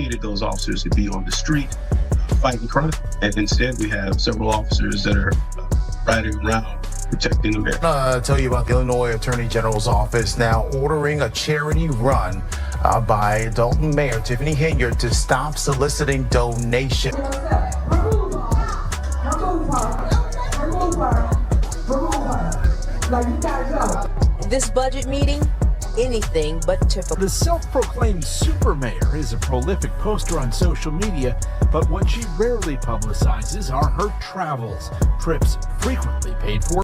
needed those officers to be on the street fighting crime, and instead we have several officers that are riding around protecting America. I'll tell you about the Illinois Attorney General's office now ordering a charity run by Dalton Mayor Tiffany Henyard to stop soliciting donations. This budget meeting, anything but typical. The self-proclaimed super mayor is a prolific poster on social media, but what she rarely publicizes are her travels, trips frequently paid for.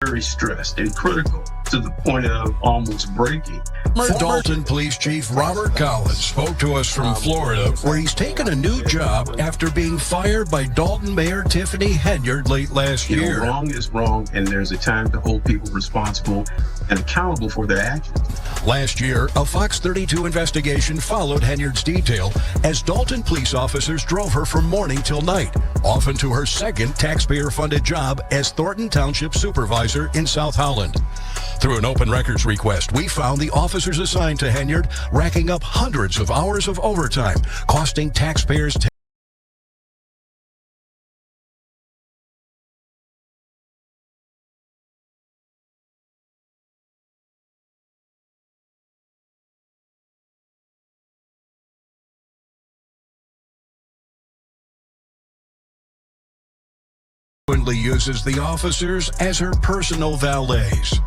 Very stressed and critical to the point of almost breaking. Former Dalton Police Chief Robert Collins spoke to us from Florida, where he's taken a new job after being fired by Dalton Mayor Tiffany Henyard late last year. Wrong is wrong, and there's a time to hold people responsible and accountable for their actions. Last year, a Fox 32 investigation followed Henyard's detail as Dalton police officers drove her from morning till night, often to her second taxpayer-funded job as Thornton Township Supervisor in South Holland. Through an open records request, we found the officers assigned to Henyard racking up hundreds of hours of overtime, costing taxpayers uses the officers as her personal valets.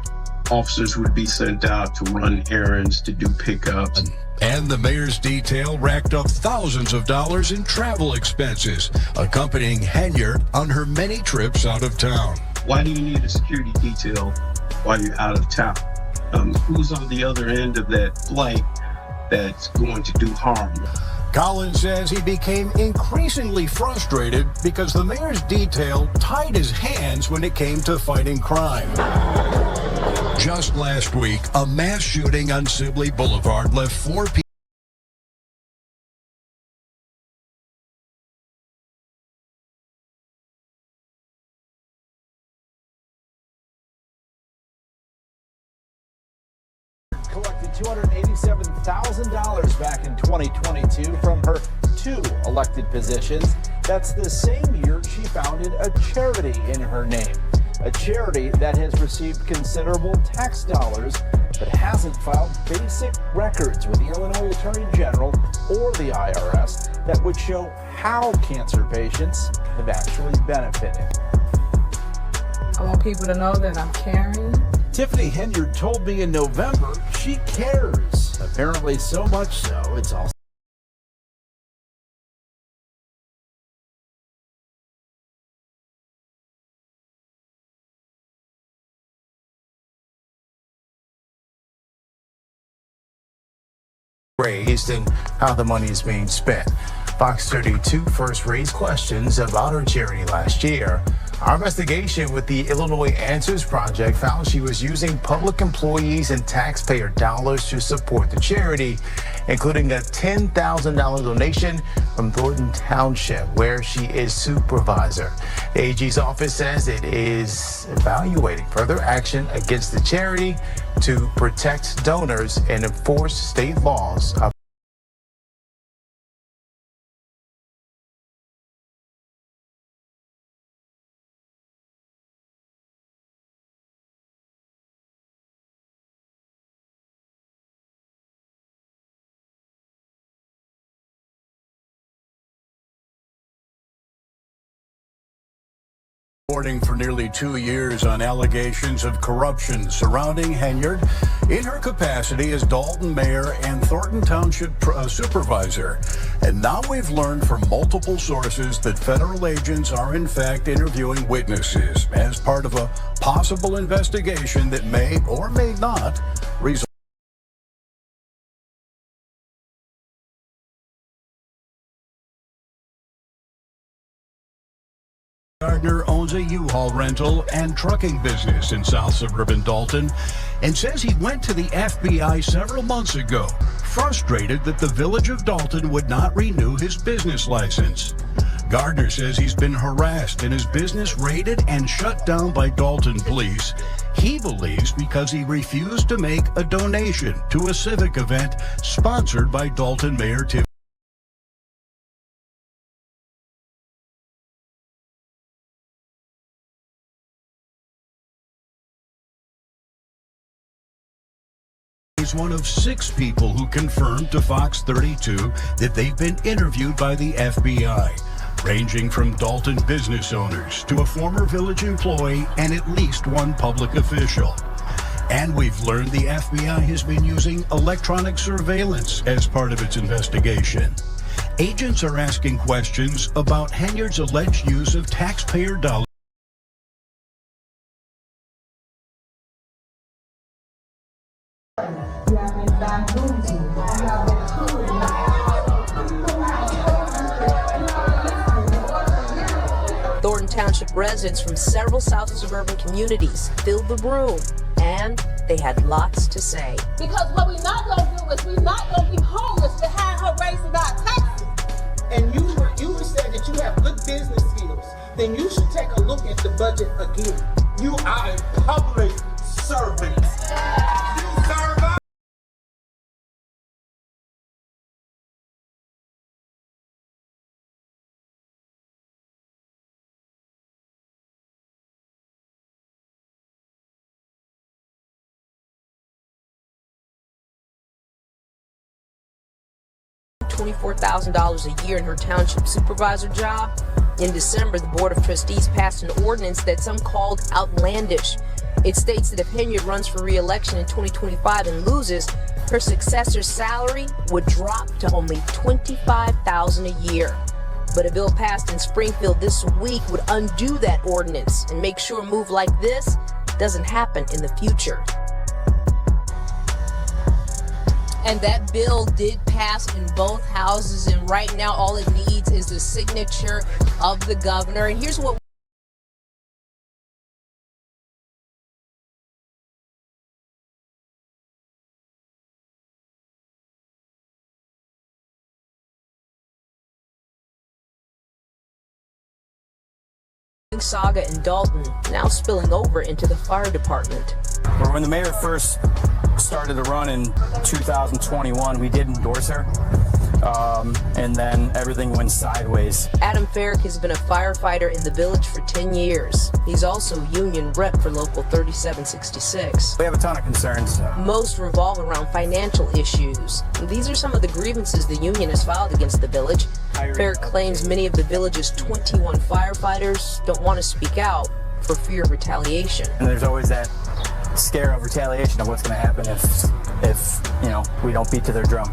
Officers would be sent out to run errands, to do pickups. And the mayor's detail racked up thousands of dollars in travel expenses, accompanying Henyard on her many trips out of town. Why do you need a security detail while you're out of town? Who's on the other end of that flight that's going to do harm? Collins says he became increasingly frustrated because the mayor's detail tied his hands when it came to fighting crime. Just last week, a mass shooting on Sibley Boulevard left 4 people Collected $287,000 back in 2022 from her 2 elected positions. That's the same year she founded a charity in her name, a charity that has received considerable tax dollars but hasn't filed basic records with the Illinois Attorney General or the IRS that would show how cancer patients have actually benefited. I want people to know that I'm caring. Tiffany Henyard told me in November she cares. Apparently so much so, it's also raised and how the money is being spent. Fox 32 first raised questions about her charity last year Our investigation with the Illinois Answers Project found she was using public employees and taxpayer dollars to support the charity, including a $10,000 donation from Thornton Township, where she is supervisor. The AG's office says it is evaluating further action against the charity to protect donors and enforce state laws. Reporting for nearly 2 years on allegations of corruption surrounding Henyard in her capacity as Dalton mayor and Thornton Township supervisor. And now we've learned from multiple sources that federal agents are in fact interviewing witnesses as part of a possible investigation that may or may not result. Gardner owns a U-Haul rental and trucking business in South suburban Dalton and says he went to the FBI several months ago, frustrated that the village of Dalton would not renew his business license. Gardner says he's been harassed and his business raided and shut down by Dalton police. He believes because he refused to make a donation to a civic event sponsored by Dalton Mayor Tiffany. Is one of 6 people who confirmed to Fox 32 that they've been interviewed by the FBI, ranging from Dalton business owners to a former village employee and at least one public official. And we've learned the FBI has been using electronic surveillance as part of its investigation. Agents are asking questions about Henyard's alleged use of taxpayer dollars. Thornton Township residents from several south suburban communities filled the room, and they had lots to say. Because what we're not going to do is we're not going to be homeless behind her raising our taxes. And you said that you have good business skills, then you should take a look at the budget again. You are a public servant. You serve us. $24,000 a year in her township supervisor job. In December, the Board of Trustees passed an ordinance that some called outlandish. It states that if Henyard runs for re-election in 2025 and loses, her successor's salary would drop to only $25,000 a year. But a bill passed in Springfield this week would undo that ordinance and make sure a move like this doesn't happen in the future. And that bill did pass in both houses, and right now all it needs is the signature of the governor. And here's what saga in Dalton, now spilling over into the fire department. When the mayor first started to run in 2021, we did endorse her, and then everything went sideways. Adam Farrick has been a firefighter in the village for 10 years. He's also union rep for Local 3766. We have a ton of concerns. Most revolve around financial issues. These are some of the grievances the union has filed against the village. Farrick claims many of the village's 21 firefighters don't want to speak out for fear of retaliation. And there's always that scare of retaliation of what's going to happen if we don't beat to their drum.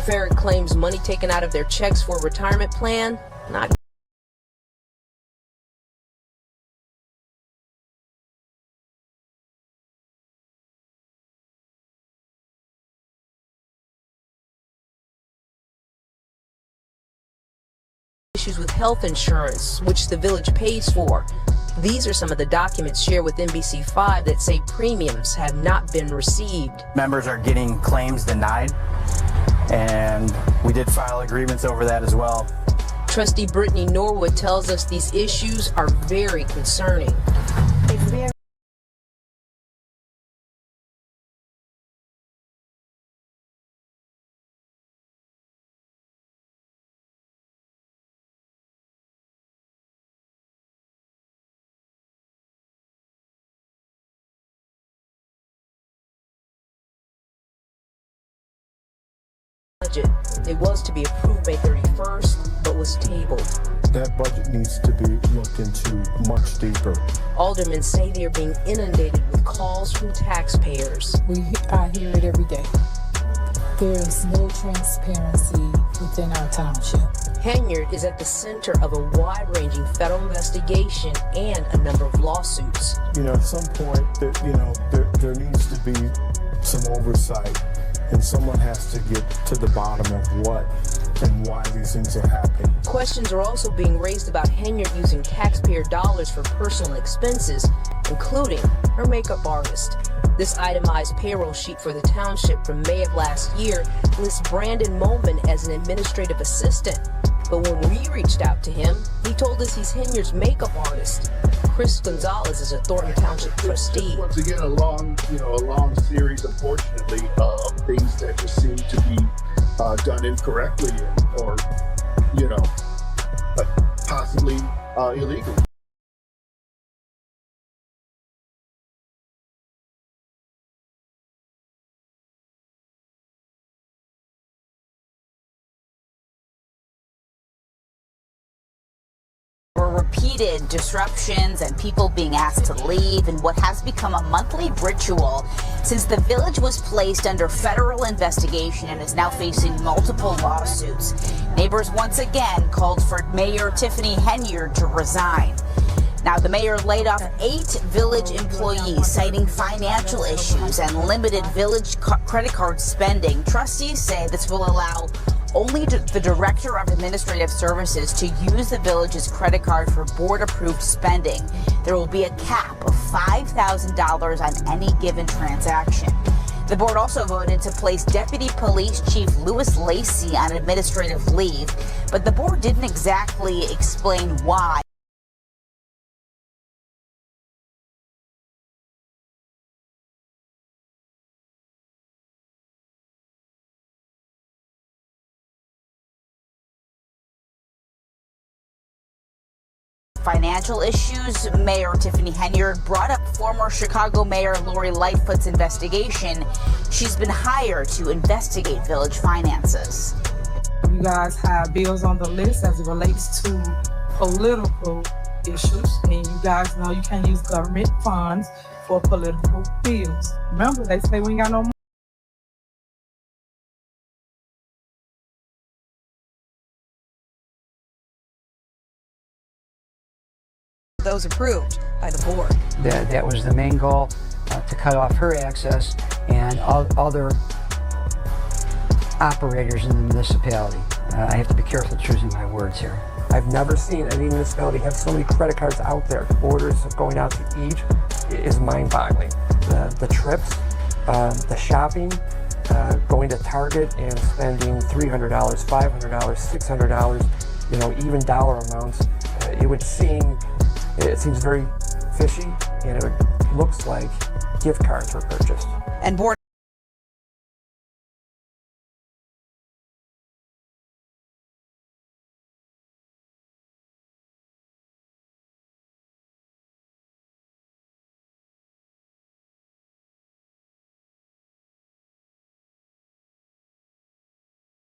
Farrick claims money taken out of their checks for a retirement plan not issues with health insurance, which the village pays for. These are some of the documents shared with NBC5 that say premiums have not been received. Members are getting claims denied, and we did file agreements over that as well. Trustee Brittany Norwood tells us these issues are very concerning. It was to be approved May 31st, but was tabled. That budget needs to be looked into much deeper. Aldermen say they are being inundated with calls from taxpayers. I hear it every day. There is no transparency within our township. Henyard is at the center of a wide-ranging federal investigation and a number of lawsuits. At some point, there needs to be some oversight, and someone has to get to the bottom of what and why these things are happening. Questions are also being raised about Henyard using taxpayer dollars for personal expenses, including her makeup artist. This itemized payroll sheet for the township from May of last year lists Brandon Moman as an administrative assistant. But when we reached out to him, he told us he's Henyard's makeup artist. Chris Gonzalez is a Thornton Township trustee. Once again, a long series, unfortunately, of things that just seem to be done incorrectly or possibly illegal. Repeated disruptions and people being asked to leave in what has become a monthly ritual since the village was placed under federal investigation and is now facing multiple lawsuits. Neighbors once again called for Mayor Tiffany Henyard to resign. Now, the mayor laid off 8 village employees, citing financial issues and limited village credit card spending. Trustees say this will allow only the Director of Administrative Services to use the village's credit card for board-approved spending. There will be a cap of $5,000 on any given transaction. The board also voted to place Deputy Police Chief Louis Lacey on administrative leave, but the board didn't exactly explain why. Financial issues. Mayor Tiffany Henyard brought up former Chicago Mayor Lori Lightfoot's investigation. She's been hired to investigate village finances. You guys have bills on the list as it relates to political issues, and you guys know you can't use government funds for political bills. Remember, they say we ain't got no money. Those approved by the board. That was the main goal, to cut off her access and other operators in the municipality. I have to be careful choosing my words here. I've never seen any municipality have so many credit cards out there. Orders going out to each is mind-boggling. The trips, the shopping, going to Target and spending $300, $500, $600, even dollar amounts. It seems very fishy, and it looks like gift cards were purchased. And board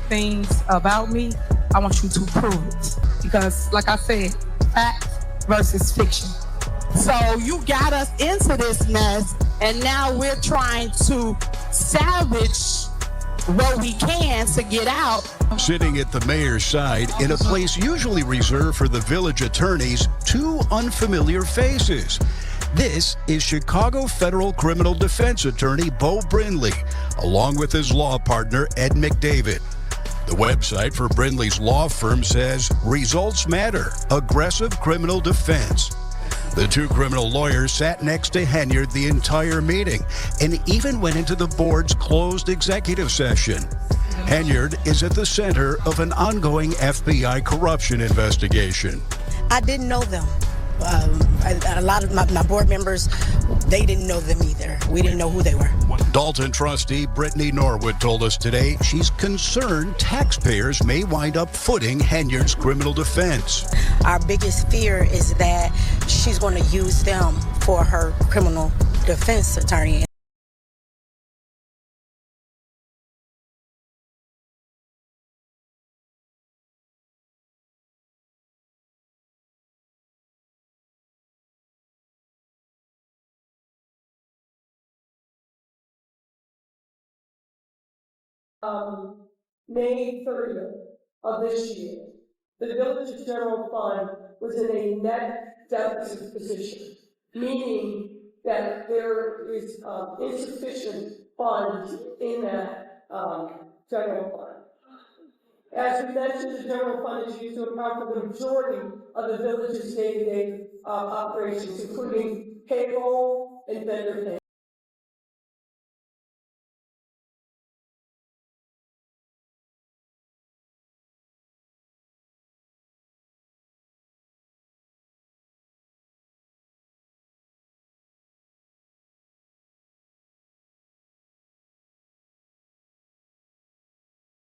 things about me, I want you to prove it. Because, like I said, fact versus fiction. So you got us into this mess, and now we're trying to salvage what we can to get out. Sitting at the mayor's side in a place usually reserved for the village attorneys, 2 unfamiliar faces. This is Chicago Federal Criminal Defense Attorney Bo Brindley, along with his law partner Ed McDavid. The website for Brindley's law firm says results matter, aggressive criminal defense. The two criminal lawyers sat next to Henyard the entire meeting and even went into the board's closed executive session. Henyard is at the center of an ongoing FBI corruption investigation. I didn't know them. A lot of my board members, they didn't know them either. We didn't know who they were. Dalton trustee Brittany Norwood told us today she's concerned taxpayers may wind up footing Henyard's criminal defense. Our biggest fear is that she's going to use them for her criminal defense attorney. May 30th of this year, the village general fund was in a net deficit position, meaning that there is insufficient funds in that general fund. As we mentioned, the general fund is used to account for the majority of the village's day-to-day operations, including payroll and vendor payments.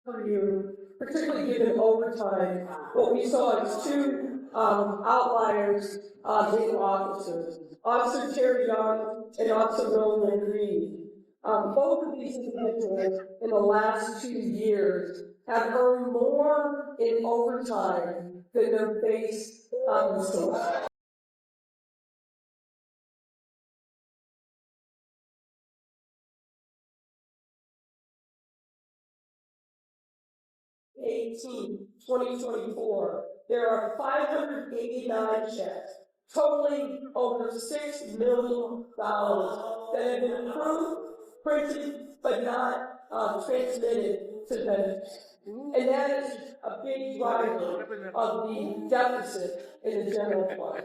Per year, particularly given overtime, what we saw is two outliers in officers, Officer Terry Young and Officer Roland Reed. Both of these individuals in the last 2 years have earned more in overtime than their base compensation. 2024, there are 589 checks totaling over $6 million that have been approved, printed, but not transmitted to vendors. And that is a big driver of the deficit in the general fund.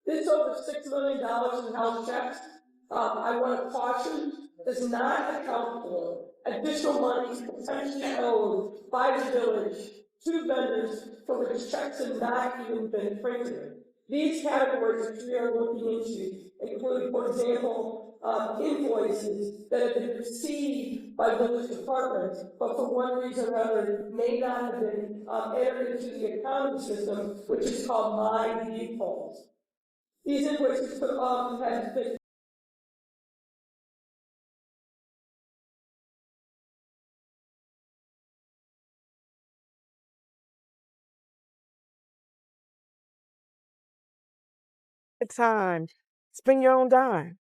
This over $6 million in house checks, I want to caution, does not account for additional money potentially owed by the village to vendors for which checks have not even been printed. These categories which we are looking into include, for example, invoices that have been received by village departments, but for one reason or another may not have been entered into the accounting system, which is called My Default. These invoices have been time. Spend your own dime.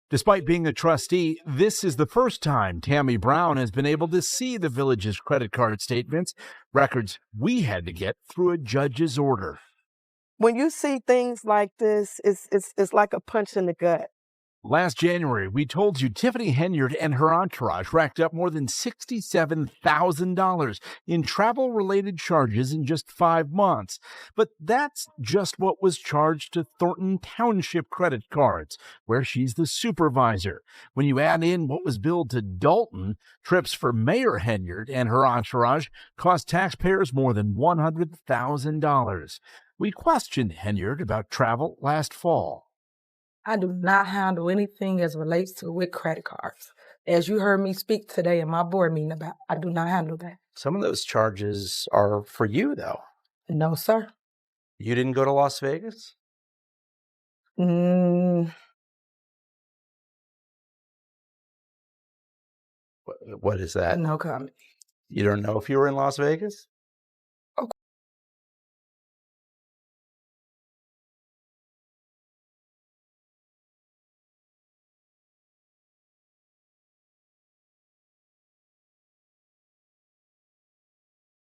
Despite being a trustee, this is the first time Tammy Brown has been able to see the village's credit card statements, records we had to get through a judge's order. When you see things like this, it's like a punch in the gut. Last January, we told you Tiffany Henyard and her entourage racked up more than $67,000 in travel-related charges in just 5 months. But that's just what was charged to Thornton Township credit cards, where she's the supervisor. When you add in what was billed to Dalton, trips for Mayor Henyard and her entourage cost taxpayers more than $100,000. We questioned Henyard about travel last fall. I do not handle anything as relates to with credit cards. As you heard me speak today in my board meeting about, I do not handle that. Some of those charges are for you, though. No, sir. You didn't go to Las Vegas? Mm. What is that? No comment. You don't know if you were in Las Vegas?